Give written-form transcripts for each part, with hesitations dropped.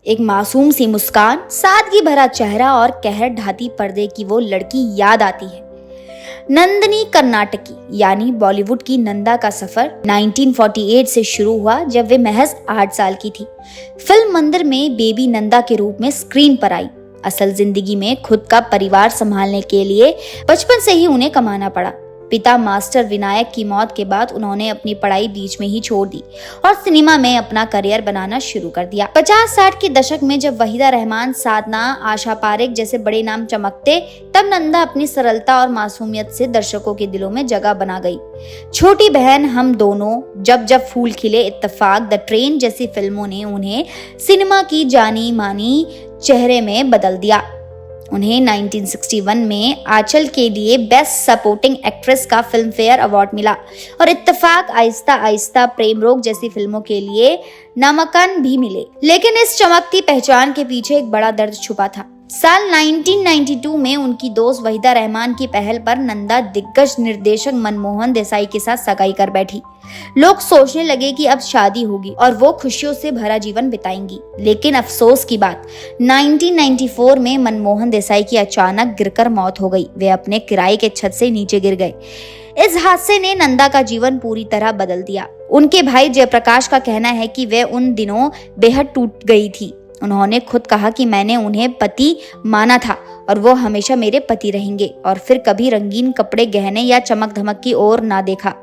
एक मासूम सी मुस्कान, सादगी भरा चेहरा और कहर ढाती पर्दे की वो लड़की याद आती है। नंदनी कर्नाटकी यानी बॉलीवुड की नंदा का सफर 1948 से शुरू हुआ, जब वे महज 8 साल की थी। फिल्म मंदिर में बेबी नंदा के रूप में स्क्रीन पर आई। असल जिंदगी में खुद का परिवार संभालने के लिए बचपन से ही उन्हें कमाना पड़ा। पिता मास्टर विनायक की मौत के बाद उन्होंने अपनी पढ़ाई बीच में ही छोड़ दी और सिनेमा में अपना करियर बनाना शुरू कर दिया। 50-60 के दशक में जब वहीदा रहमान, साधना, आशा पारेख जैसे बड़े नाम चमकते, तब नंदा अपनी सरलता और मासूमियत से दर्शकों के दिलों में जगह बना गई। छोटी बहन, हम दोनों, जब जब फूल खिले, इत्तेफाक, द ट्रेन जैसी फिल्मों ने उन्हें सिनेमा की जानी मानी चेहरे में बदल दिया। उन्हें 1961 में आंचल के लिए बेस्ट सपोर्टिंग एक्ट्रेस का फिल्म फेयर अवार्ड मिला और इत्तेफाक, आहिस्ता आहिस्ता, प्रेम रोग जैसी फिल्मों के लिए नामांकन भी मिले। लेकिन इस चमकती पहचान के पीछे एक बड़ा दर्द छुपा था। साल 1992 में उनकी दोस्त वहीदा रहमान की पहल पर नंदा दिग्गज निर्देशक मनमोहन देसाई के साथ सगाई कर बैठी। लोग सोचने लगे कि अब शादी होगी और वो खुशियों से भरा जीवन बिताएंगी। लेकिन अफसोस की बात, 1994 में मनमोहन देसाई की अचानक गिरकर मौत हो गई। वे अपने किराए के छत से नीचे गिर गए। इस हादसे ने नंदा का जीवन पूरी तरह बदल दिया। उनके भाई जयप्रकाश का कहना है कि वे उन दिनों बेहद टूट गई थी। उन्होंने खुद कहा कि मैंने उन्हें पति माना था और वो हमेशा मेरे पति रहेंगे, और फिर कभी रंगीन कपड़े, गहने या चमक धमक की ओर ना देखा।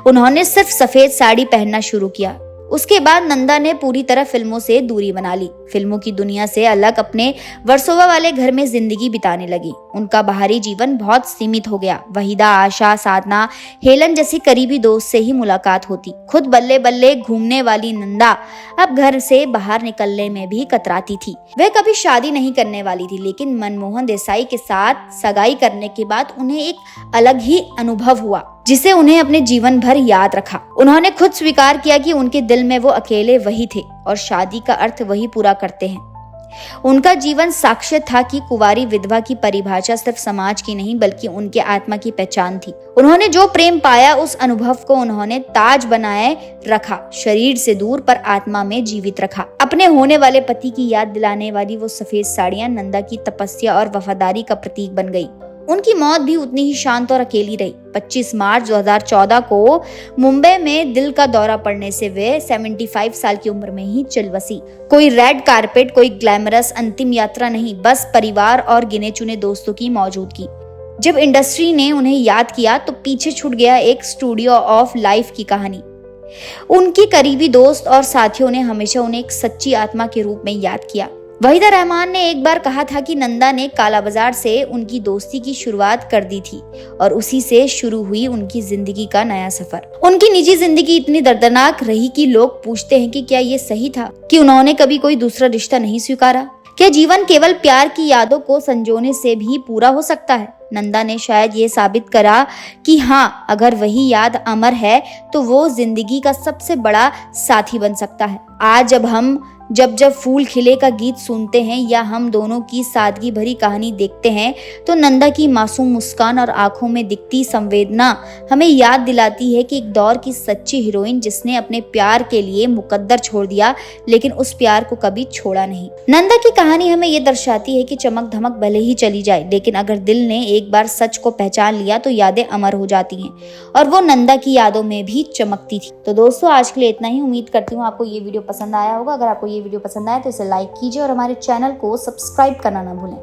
उन्होंने सिर्फ सफेद साड़ी पहनना शुरू किया। उसके बाद नंदा ने पूरी तरह फिल्मों से दूरी बना ली। फिल्मों की दुनिया से अलग अपने वर्सोवा वाले घर में जिंदगी बिताने लगी। उनका बाहरी जीवन बहुत सीमित हो गया। वहीदा, आशा, साधना, हेलन जैसी करीबी दोस्त से ही मुलाकात होती। खुद बल्ले बल्ले घूमने वाली नंदा अब घर से बाहर निकलने में भी कतराती थी। वह कभी शादी नहीं करने वाली थी, लेकिन मनमोहन देसाई के साथ सगाई करने के बाद उन्हें एक अलग ही अनुभव हुआ, जिसे उन्हें अपने जीवन भर याद रखा। उन्होंने खुद स्वीकार किया कि उनके दिल में वो अकेले वही थे और शादी का अर्थ वही पूरा करते हैं। उनका जीवन साक्ष्य था कि कुंवारी विधवा की परिभाषा सिर्फ समाज की नहीं, बल्कि उनके आत्मा की पहचान थी। उन्होंने जो प्रेम पाया, उस अनुभव को उन्होंने ताज बनाए रखा, शरीर से दूर पर आत्मा में जीवित रखा। अपने होने वाले पति की याद दिलाने वाली वो सफेद साड़ियां नंदा की तपस्या और वफादारी का प्रतीक बन गई। उनकी मौत भी उतनी ही शांत और अकेली रही। 25 मार्च 2014 को मुंबई में दिल का दौरा पड़ने से वे 75 साल की उम्र में ही चल बसी। कोई रेड कारपेट, कोई ग्लैमरस अंतिम यात्रा नहीं, बस परिवार और गिने चुने दोस्तों की मौजूदगी। जब इंडस्ट्री ने उन्हें याद किया तो पीछे छूट गया एक स्टूडियो ऑफ लाइफ की कहानी। उनकी करीबी दोस्त और साथियों ने हमेशा उन्हें एक सच्ची आत्मा के रूप में याद किया। वहीदा रहमान ने एक बार कहा था कि नंदा ने काला बाजार से उनकी दोस्ती की शुरुआत कर दी थी और उसी से शुरू हुई उनकी जिंदगी का नया सफर। उनकी निजी जिंदगी इतनी दर्दनाक रही कि लोग पूछते हैं कि क्या ये सही था कि उन्होंने कभी कोई दूसरा रिश्ता नहीं स्वीकारा। क्या जीवन केवल प्यार की यादों को संजोने से भी पूरा हो सकता है? नंदा ने शायद ये साबित करा कि हाँ, अगर वही याद अमर है तो वो जिंदगी का सबसे बड़ा साथी बन सकता है। आज जब हम जब जब फूल खिले का गीत सुनते हैं या हम दोनों की सादगी भरी कहानी देखते हैं, तो नंदा की मासूम मुस्कान और आंखों में दिखती संवेदना हमें याद दिलाती है कि एक दौर की सच्ची हीरोइन जिसने अपने प्यार के लिए मुकद्दर छोड़ दिया, लेकिन उस प्यार को कभी छोड़ा नहीं। नंदा की कहानी हमें ये दर्शाती है कि चमक धमक भले ही चली जाए, लेकिन अगर दिल ने एक बार सच को पहचान लिया तो यादें अमर हो जाती हैं, और वो नंदा की यादों में भी चमकती थी। तो दोस्तों, आज के लिए इतना ही। उम्मीद करती हूँ आपको ये वीडियो पसंद आया होगा। अगर आपको ये वीडियो पसंद आए तो इसे लाइक कीजिए और हमारे चैनल को सब्सक्राइब करना ना भूलें।